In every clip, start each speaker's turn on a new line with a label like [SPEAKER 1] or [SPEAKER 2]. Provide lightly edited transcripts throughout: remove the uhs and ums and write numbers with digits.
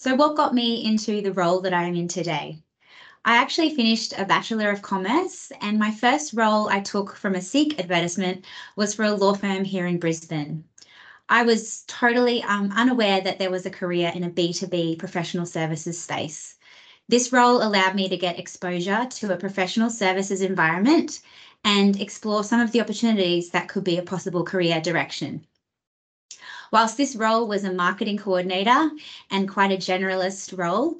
[SPEAKER 1] So what got me into the role that I am in today? I actually finished a Bachelor of Commerce, and my first role I took from a Seek advertisement was for a law firm here in Brisbane. I was totally unaware that there was a career in a B2B professional services space. This role allowed me to get exposure to a professional services environment and explore some of the opportunities that could be a possible career direction. Whilst this role was a marketing coordinator and quite a generalist role,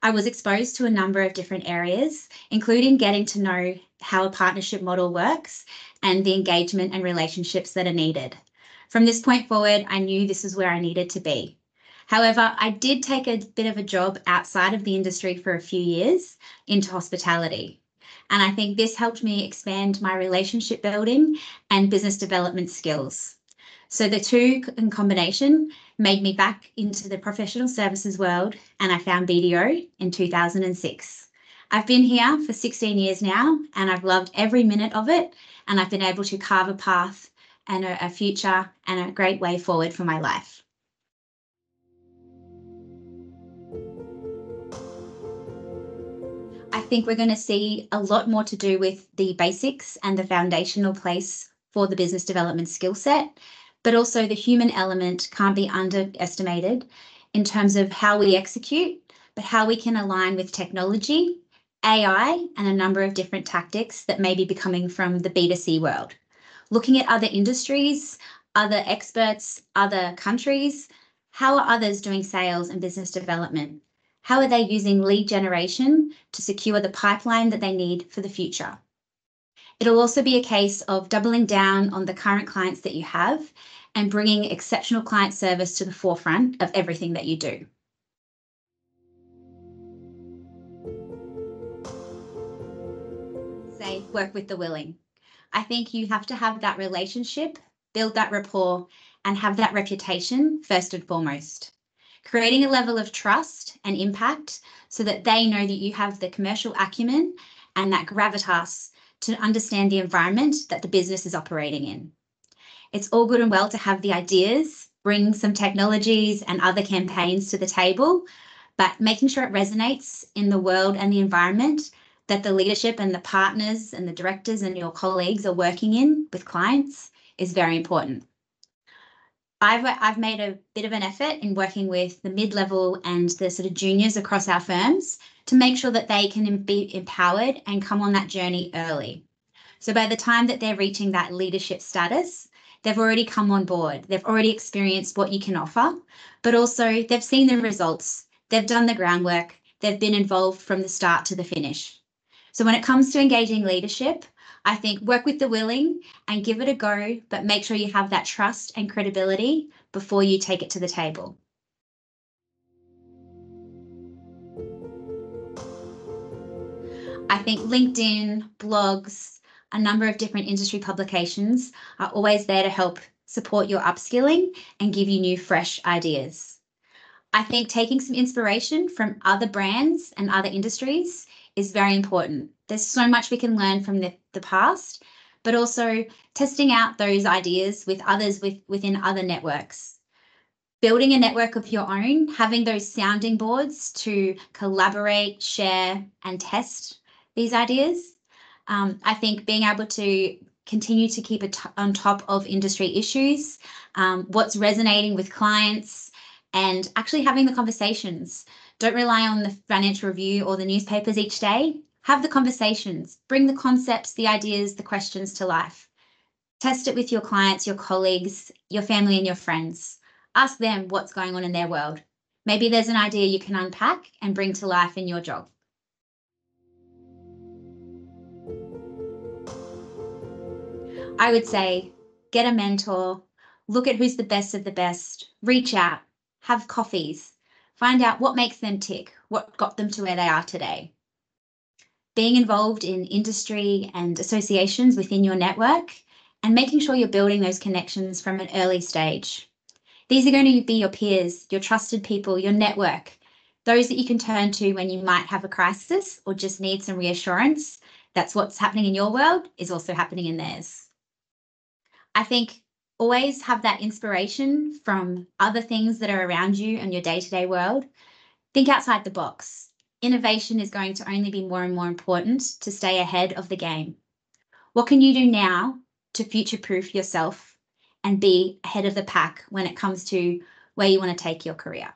[SPEAKER 1] I was exposed to a number of different areas, including getting to know how a partnership model works and the engagement and relationships that are needed. From this point forward, I knew this is where I needed to be. However, I did take a bit of a job outside of the industry for a few years into hospitality. And I think this helped me expand my relationship building and business development skills. So the two in combination made me back into the professional services world, and I found BDO in 2006. I've been here for 16 years now, and I've loved every minute of it, and I've been able to carve a path and a future and a great way forward for my life. I think we're going to see a lot more to do with the basics and the foundational place for the business development skill set. But also the human element can't be underestimated in terms of how we execute, but how we can align with technology, AI, and a number of different tactics that may be coming from the B2C world. Looking at other industries, other experts, other countries, how are others doing sales and business development? How are they using lead generation to secure the pipeline that they need for the future? It'll also be a case of doubling down on the current clients that you have and bringing exceptional client service to the forefront of everything that you do. Say, work with the willing. I think you have to have that relationship, build that rapport, and have that reputation first and foremost. Creating a level of trust and impact so that they know that you have the commercial acumen and that gravitas to understand the environment that the business is operating in. It's all good and well to have the ideas, bring some technologies and other campaigns to the table, but making sure it resonates in the world and the environment that the leadership and the partners and the directors and your colleagues are working in with clients is very important. I've made a bit of an effort in working with the mid-level and the sort of juniors across our firms to make sure that they can be empowered and come on that journey early. So by the time that they're reaching that leadership status, they've already come on board. They've already experienced what you can offer, but also they've seen the results. They've done the groundwork. They've been involved from the start to the finish. So when it comes to engaging leadership, I think work with the willing and give it a go, but make sure you have that trust and credibility before you take it to the table. I think LinkedIn, blogs, a number of different industry publications are always there to help support your upskilling and give you new, fresh ideas. I think taking some inspiration from other brands and other industries is very important. There's so much we can learn from the past, but also testing out those ideas with others within other networks. Building a network of your own, having those sounding boards to collaborate, share, and test these ideas. I think being able to continue to keep on top of industry issues, what's resonating with clients, and actually having the conversations. Don't rely on the Financial Review or the newspapers each day. Have the conversations, bring the concepts, the ideas, the questions to life. Test it with your clients, your colleagues, your family and your friends. Ask them what's going on in their world. Maybe there's an idea you can unpack and bring to life in your job. I would say get a mentor, look at who's the best of the best, reach out, have coffees, find out what makes them tick, what got them to where they are today. Being involved in industry and associations within your network and making sure you're building those connections from an early stage. These are going to be your peers, your trusted people, your network, those that you can turn to when you might have a crisis or just need some reassurance. That's what's happening in your world is also happening in theirs. I think always have that inspiration from other things that are around you in your day-to-day world. Think outside the box. Innovation is going to only be more and more important to stay ahead of the game. What can you do now to future-proof yourself and be ahead of the pack when it comes to where you want to take your career?